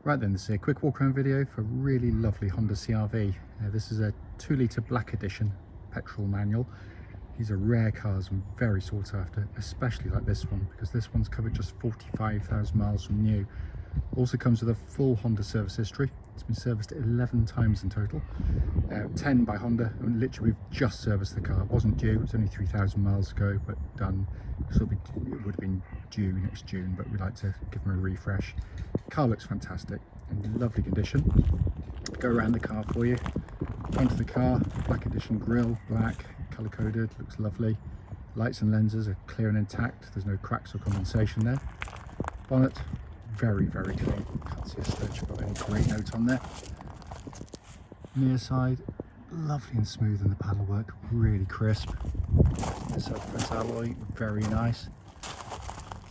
Right then, this is a quick walk around video for a really lovely Honda CR-V. This is a 2-litre black edition petrol manual. These are rare cars and very sought after, especially like this one, because this one's covered just 45,000 miles from new. Also comes with a full Honda service history. It's been serviced 11 times in total, 10 by Honda, and literally we've just serviced the car. It wasn't due, it was only 3,000 miles ago, but done. So it would have been due next June, but we'd like to give them a refresh. Car looks fantastic, in lovely condition. Go around the car for you. Front of the car, black edition grille, black, colour coded, looks lovely. Lights and lenses are clear and intact, there's no cracks or condensation there. Bonnet, very clean, can't see a stitch or any great note on there. Near side, lovely and smooth in the paddlework, really crisp. Near side front alloy, very nice.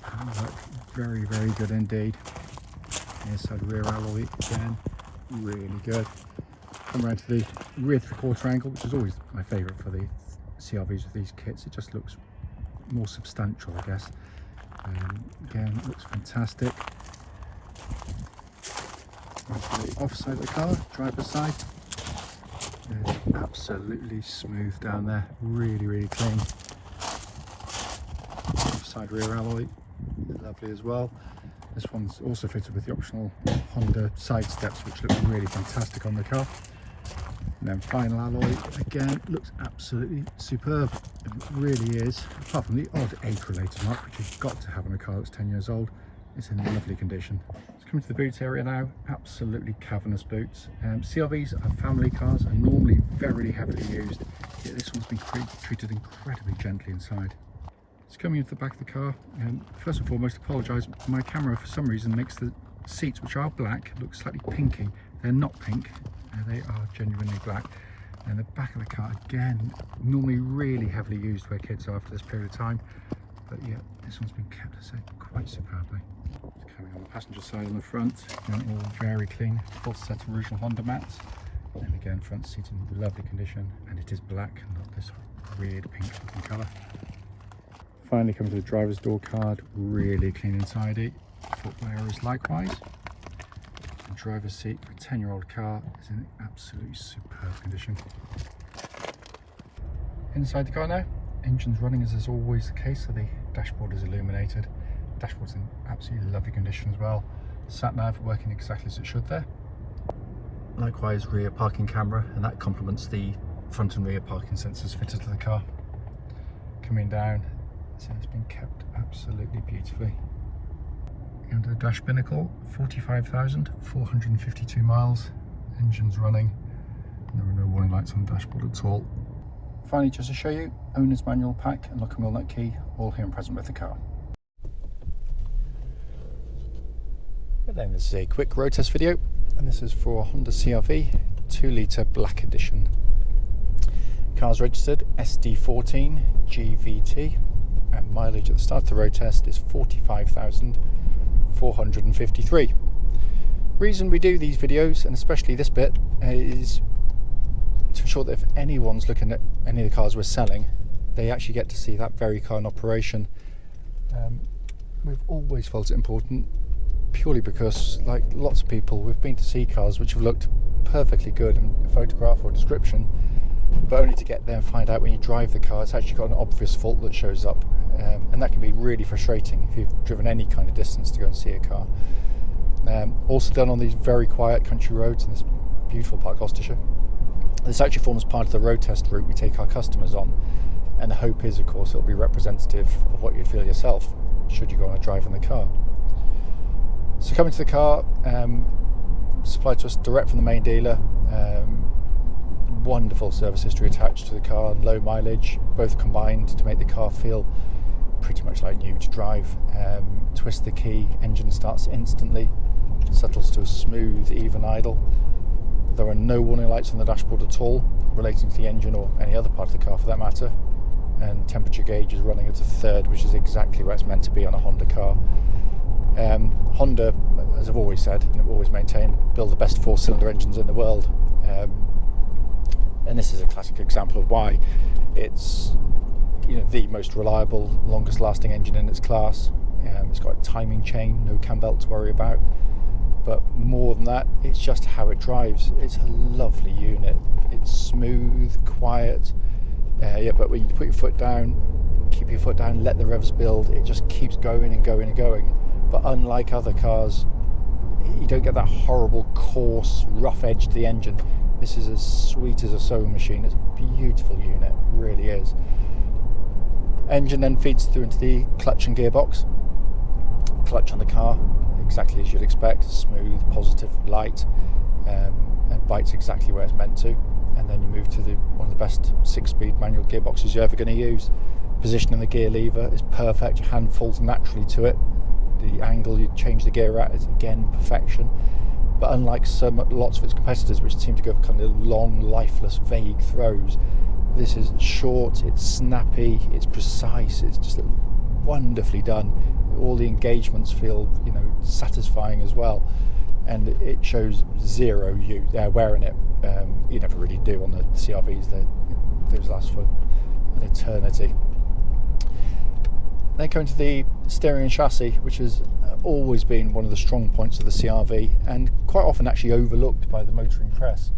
Paddlework, very good indeed. Near side rear alloy, again, really good. Come around to the rear 3/4 angle, which is always my favourite for the CR-Vs with these kits. It just looks more substantial, I guess. Again, it looks fantastic. Right to the off side of the car, driver's side. Absolutely smooth down there, really clean. Off side rear alloy, lovely as well. This one's also fitted with the optional Honda side steps, which look really fantastic on the car. And then final alloy, again, looks absolutely superb. It really is. Apart from the odd age-related mark, which you've got to have on a car that's 10 years old, it's in lovely condition. Let's come to the boot area now. Absolutely cavernous boots. CR-Vs are family cars and normally very heavily used, yet this one's been treated incredibly gently inside. It's coming into the back of the car. First and foremost, apologise, my camera for some reason makes the seats, which are black, look slightly pinky. They're not pink, they are genuinely black. And the back of the car, again, normally really heavily used where kids are after this period of time, but yeah, this one's been kept, I say, quite superbly. It's coming on the passenger side on the front, again, all very clean, full set of original Honda mats. And again, front seat in lovely condition, and it is black, not this weird pink looking colour. Finally comes with a driver's door card, really clean and tidy. Footwear is likewise. The driver's seat for a 10-year-old car is in absolutely superb condition. Inside the car now, engine's running as is always the case, so the dashboard is illuminated. Dashboard's in absolutely lovely condition as well. Sat nav working exactly as it should there. Likewise, rear parking camera, and that complements the front and rear parking sensors fitted to the car. Coming down, so it's been kept absolutely beautifully. Under the dash binnacle, 45,452 miles, engine's running, and there are no warning lights on the dashboard at all. Finally, just to show you, owner's manual pack and lock and wheel nut key, all here and present with the car. But then this is a quick road test video, and this is for a Honda CR-V 2-litre black edition. Car's registered SD14GVT, and mileage at the start of the road test is 45,453. Reason we do these videos, and especially this bit, is to ensure that if anyone's looking at any of the cars we're selling, they actually get to see that very car in operation. We've always felt it important, purely because, like lots of people, we've been to see cars which have looked perfectly good in a photograph or description, but only to get there and find out when you drive the car it's actually got an obvious fault that shows up, and that can be really frustrating if you've driven any kind of distance to go and see a car. Also done on these very quiet country roads in this beautiful part of Gloucestershire. This actually forms part of the road test route we take our customers on, and the hope is, of course, it'll be representative of what you'd feel yourself should you go on a drive in the car. So coming to the car, supplied to us direct from the main dealer. Wonderful service history attached to the car, low mileage, both combined to make the car feel pretty much like new to drive. Twist the key, engine starts instantly, settles to a smooth, even idle. There are no warning lights on the dashboard at all relating to the engine or any other part of the car for that matter, and temperature gauge is running at a 3rd, which is exactly where it's meant to be on a Honda car. Honda, as I've always said and I've always maintained, build the best 4-cylinder engines in the world, and this is a classic example of why. It's the most reliable, longest lasting engine in its class. It's got a timing chain, no cam belt to worry about, but more than that, it's just how it drives. It's a lovely unit. It's smooth, quiet. Yeah, but when you put your foot down, keep your foot down, let the revs build, it just keeps going and going and going. But unlike other cars, you don't get that horrible, coarse, rough edge to the engine. This is as sweet as a sewing machine. It's a beautiful unit, it really is. Engine then feeds through into the clutch and gearbox. Clutch on the car, exactly as you'd expect, smooth, positive, light, and bites exactly where it's meant to. And then you move to one of the best 6-speed manual gearboxes you're ever going to use. Positioning the gear lever is perfect. Your hand falls naturally to it. The angle you change the gear at is again perfection. But unlike lots of its competitors, which seem to go for kind of long, lifeless, vague throws, this is short, it's snappy, it's precise, it's just wonderfully done. All the engagements feel, satisfying as well, and it shows zero wearing it. You never really do on the CR-Vs. Those last for an eternity. Then coming to the steering and chassis, which has always been one of the strong points of the CR-V, and quite often actually overlooked by the motoring press,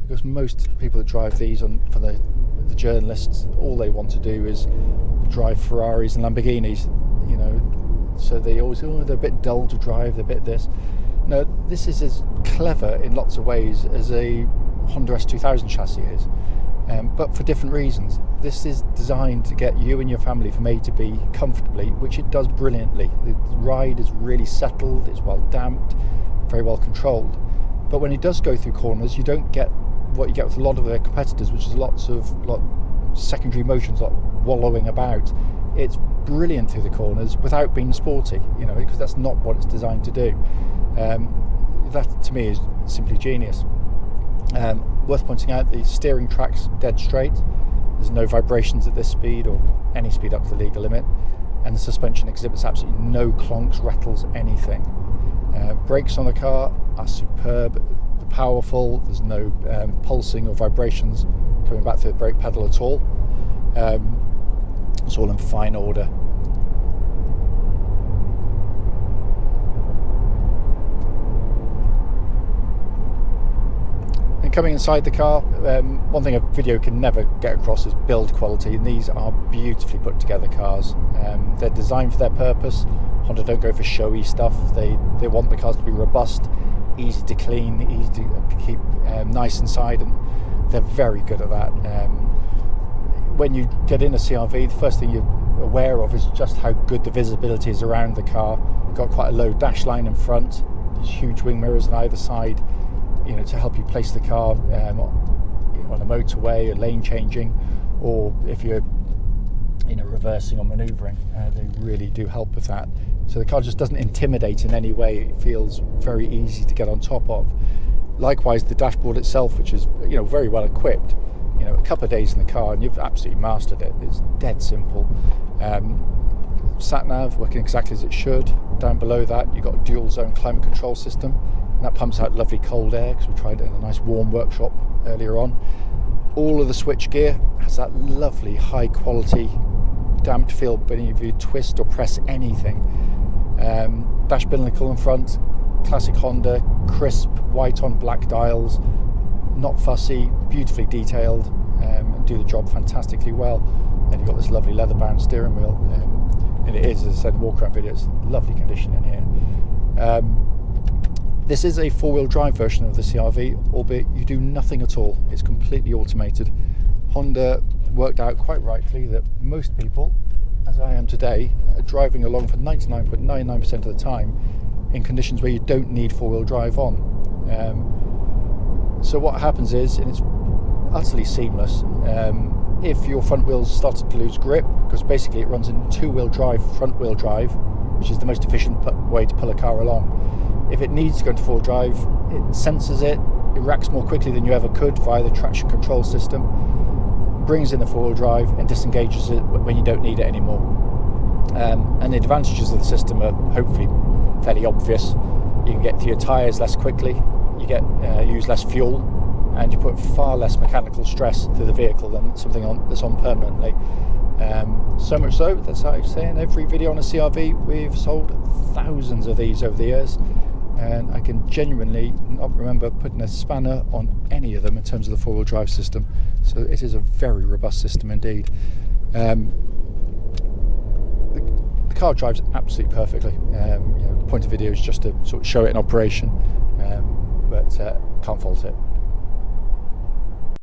because most people that drive these for the journalists, all they want to do is drive Ferraris and Lamborghinis, so they always, they're a bit dull to drive, they're a bit this. No, this is as clever in lots of ways as a Honda S2000 chassis is, but for different reasons. This is designed to get you and your family from A to B comfortably, which it does brilliantly. The ride is really settled, it's well damped, very well controlled. But when it does go through corners, you don't get what you get with a lot of their competitors, which is lots of secondary motions, like wallowing about. It's brilliant through the corners without being sporty, because that's not what it's designed to do. That to me is simply genius. Worth pointing out, the steering track's dead straight. There's no vibrations at this speed or any speed up to the legal limit, and the suspension exhibits absolutely no clonks, rattles, anything. Brakes on the car are superb, powerful. There's no pulsing or vibrations coming back through the brake pedal at all. It's all in fine order. And coming inside the car, one thing a video can never get across is build quality, and these are beautifully put together cars. They're designed for their purpose. Honda don't go for showy stuff. They want the cars to be robust, easy to clean, easy to keep nice inside, and they're very good at that. When you get in a CR-V, the first thing you're aware of is just how good the visibility is around the car. You've got quite a low dash line in front, these huge wing mirrors on either side, to help you place the car on a motorway, or lane changing, or if you're reversing or manoeuvring. They really do help with that. So the car just doesn't intimidate in any way. It feels very easy to get on top of. Likewise, the dashboard itself, which is very well equipped. A couple of days in the car and you've absolutely mastered it. It's dead simple. Sat nav working exactly as it should. Down below that, you've got a dual zone climate control system, and that pumps out lovely cold air, because we tried it in a nice warm workshop earlier on. All of the switch gear has that lovely high quality damped feel whenever you twist or press anything. Dash binnacle in front, classic Honda, crisp white on black dials, not fussy, beautifully detailed, and do the job fantastically well. And you've got this lovely leather bound steering wheel, and it is, as I said in the walk around video, it's lovely condition in here. This is a 4-wheel drive version of the CR-V, albeit you do nothing at all. It's completely automated. Honda worked out quite rightly that most people, as I am today, are driving along for 99.99% of the time in conditions where you don't need 4-wheel drive on. So what happens is, and it's utterly seamless, if your front wheels started to lose grip, because basically it runs in 2-wheel drive, front wheel drive, which is the most efficient way to pull a car along. If it needs to go into 4-wheel drive, it senses it reacts more quickly than you ever could via the traction control system, brings in the 4-wheel drive and disengages it when you don't need it anymore. And the advantages of the system are hopefully fairly obvious. You can get to your tyres less quickly, you get use less fuel, and you put far less mechanical stress through the vehicle than something that's on permanently. So much so, that's how I say in every video on a CR-V, we've sold thousands of these over the years, and I can genuinely not remember putting a spanner on any of them in terms of the four-wheel drive system. So it is a very robust system indeed. The car drives absolutely perfectly. The point of video is just to sort of show it in operation, but can't fault it.